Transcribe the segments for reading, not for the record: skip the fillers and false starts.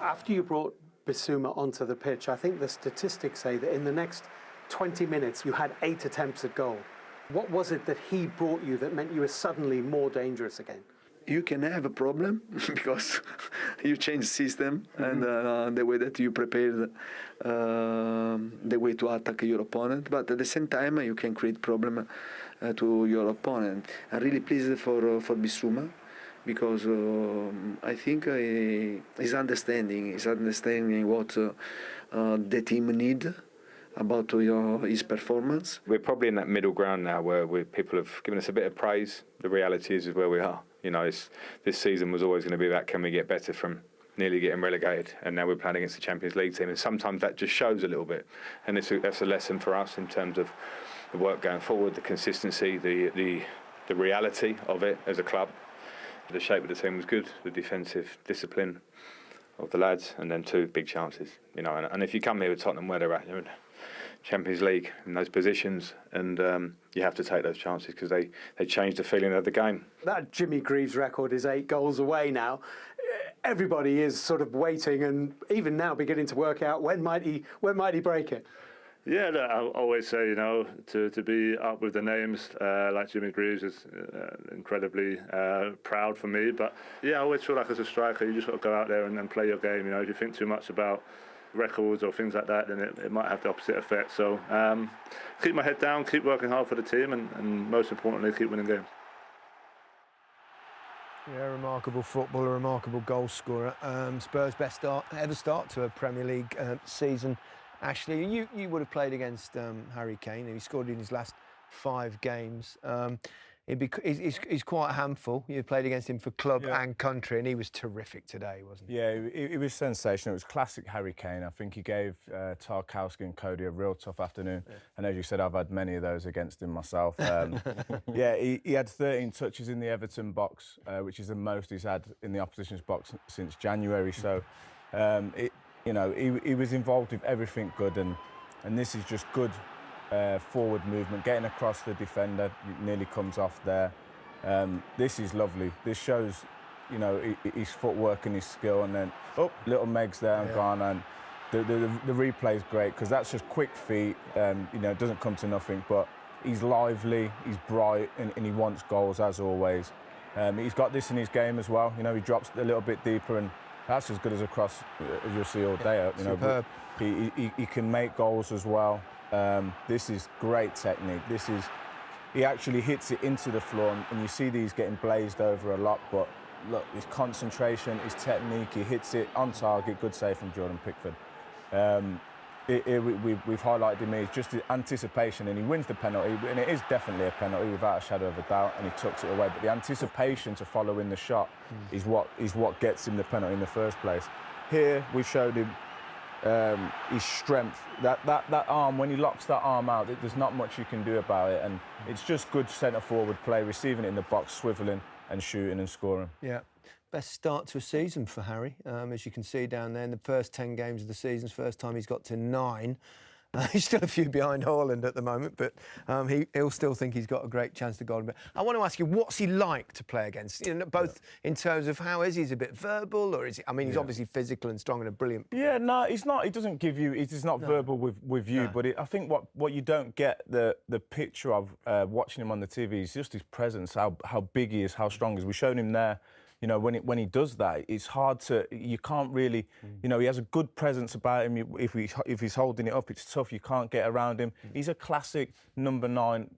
After you brought Bissouma onto the pitch, I think the statistics say that in the next 20 minutes you had 8 attempts at goal. What was it that he brought you that meant you were suddenly more dangerous again? You can have a problem because you change the system and the way that you prepare the way to attack your opponent, but at the same time you can create problem to your opponent. I'm really pleased for Bissouma because I think he's understanding what the team need about his performance. We're probably in that middle ground now where people have given us a bit of praise. The reality is where we are. You know, this season was always going to be about can we get better from nearly getting relegated, and now we're playing against the Champions League team, and sometimes that just shows a little bit, and that's a lesson for us in terms of the work going forward, the consistency, the reality of it as a club. The shape of the team was good, the defensive discipline of the lads, and then 2 big chances. You know, and if you come here with Tottenham where they're at, you're in Champions League in those positions, and you have to take those chances because they change the feeling of the game. That Jimmy Greaves record is 8 goals away now. Everybody is sort of waiting and even now beginning to work out when might he break it. Yeah, I always say, you know, to be up with the names like Jimmy Greaves is incredibly proud for me. But yeah, I always feel like as a striker, you just got to go out there and play your game. You know, if you think too much about records or things like that, then it might have the opposite effect. So keep my head down, keep working hard for the team, and most importantly, keep winning games. Yeah, remarkable footballer, remarkable goal scorer. Spurs' best ever start to a Premier League season. Ashley, you would have played against Harry Kane. He scored in his last 5 games. He's quite a handful. You played against him for club and country, and he was terrific today, wasn't he? Yeah, it was sensational. It was classic Harry Kane. I think he gave Tarkowski and Cody a real tough afternoon. Yeah. And as you said, I've had many of those against him myself. Yeah, he had 13 touches in the Everton box, which is the most he's had in the opposition's box since January. So, you know, he was involved with everything good, and this is just good forward movement, getting across the defender, nearly comes off there. This is lovely. This shows, you know, his footwork and his skill, and then little Meg's there and gone, and the replay is great because that's just quick feet. You know, it doesn't come to nothing, but he's lively, he's bright, and he wants goals as always. He's got this in his game as well. You know, he drops a little bit deeper, and that's as good as a cross as you'll see all day. You know, superb. He can make goals as well. This is great technique. He actually hits it into the floor, and you see these getting blazed over a lot, but look, his concentration, his technique, he hits it on target. Good save from Jordan Pickford. We've highlighted him. It's just the anticipation, and he wins the penalty, and it is definitely a penalty without a shadow of a doubt, and he tucks it away. But the anticipation to follow in the shot is what gets him the penalty in the first place. Here we've showed him his strength. That arm, when he locks that arm out, there's not much you can do about it, and it's just good centre forward play, receiving it in the box, swivelling and shooting and scoring. Yeah. Best start to a season for Harry, as you can see down there in the first 10 games of the season. First time he's got to 9. He's still a few behind Haaland at the moment, but he'll still think he's got a great chance to go on. But I want to ask you, what's he like to play against? You know, both in terms of how is he? He's a bit verbal, or is he? I mean, he's obviously physical and strong and a brilliant player. Yeah, no, he's not. He doesn't give you. He's not verbal with you. No. But I think what you don't get the picture of watching him on the TV is just his presence, how big he is, how strong he is. We showed him there. You know, when he does that, it's hard to. You can't really. You know, he has a good presence about him. If he's holding it up, it's tough. You can't get around him. He's a classic number 9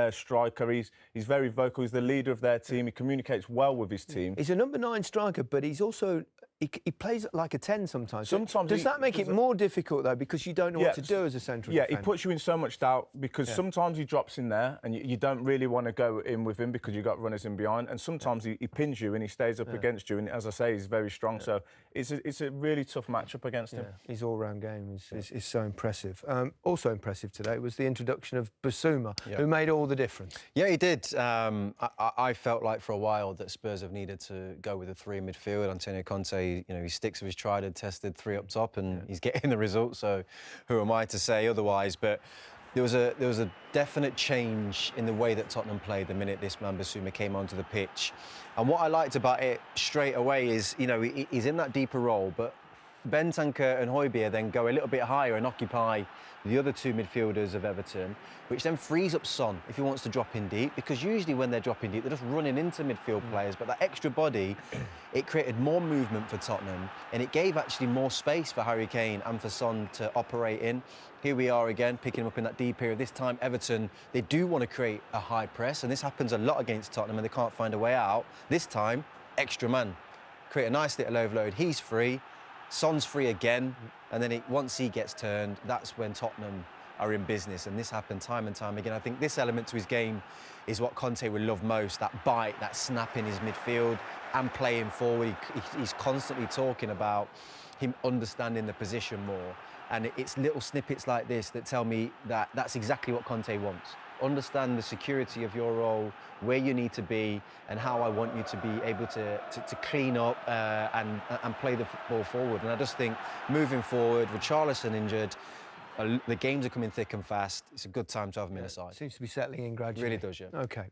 striker. He's very vocal. He's the leader of their team. He communicates well with his team. He's a number 9 striker, but he's also. He plays like a 10 sometimes. Does that make it more difficult, though, because you don't know what to do as a central defender? Yeah, he puts you in so much doubt because sometimes he drops in there and you don't really want to go in with him because you've got runners in behind, and sometimes he pins you and he stays up against you, and as I say, he's very strong, so it's a really tough matchup against him. His all-round game is so impressive. Also impressive today was the introduction of Bissouma, who made all the difference. Yeah, he did. I felt like for a while that Spurs have needed to go with a 3 in midfield. Antonio Conte, you know, he sticks with his tried and tested 3 up top, and he's getting the result. So, who am I to say otherwise? But there was a definite change in the way that Tottenham played the minute this man Bissouma came onto the pitch. And what I liked about it straight away is, you know, he's in that deeper role, but Bentancur and Højbjerg then go a little bit higher and occupy the other two midfielders of Everton, which then frees up Son if he wants to drop in deep, because usually when they're dropping deep, they're just running into midfield players, but that extra body, it created more movement for Tottenham, and it gave actually more space for Harry Kane and for Son to operate in. Here we are again, picking him up in that deep area. This time, Everton, they do want to create a high press, and this happens a lot against Tottenham, and they can't find a way out. This time, extra man. Create a nice little overload. He's free. Son's free again, and then once he gets turned, that's when Tottenham are in business, and this happened time and time again. I think this element to his game is what Conte will love most, that bite, that snap in his midfield and playing forward. He's constantly talking about him understanding the position more, and it's little snippets like this that tell me that that's exactly what Conte wants. Understand the security of your role, where you need to be, and how I want you to be able to clean up and play the football forward. And I just think moving forward, with Richarlison injured, the games are coming thick and fast. It's a good time to have him in the side. Seems to be settling in gradually. Really does, yeah. Okay.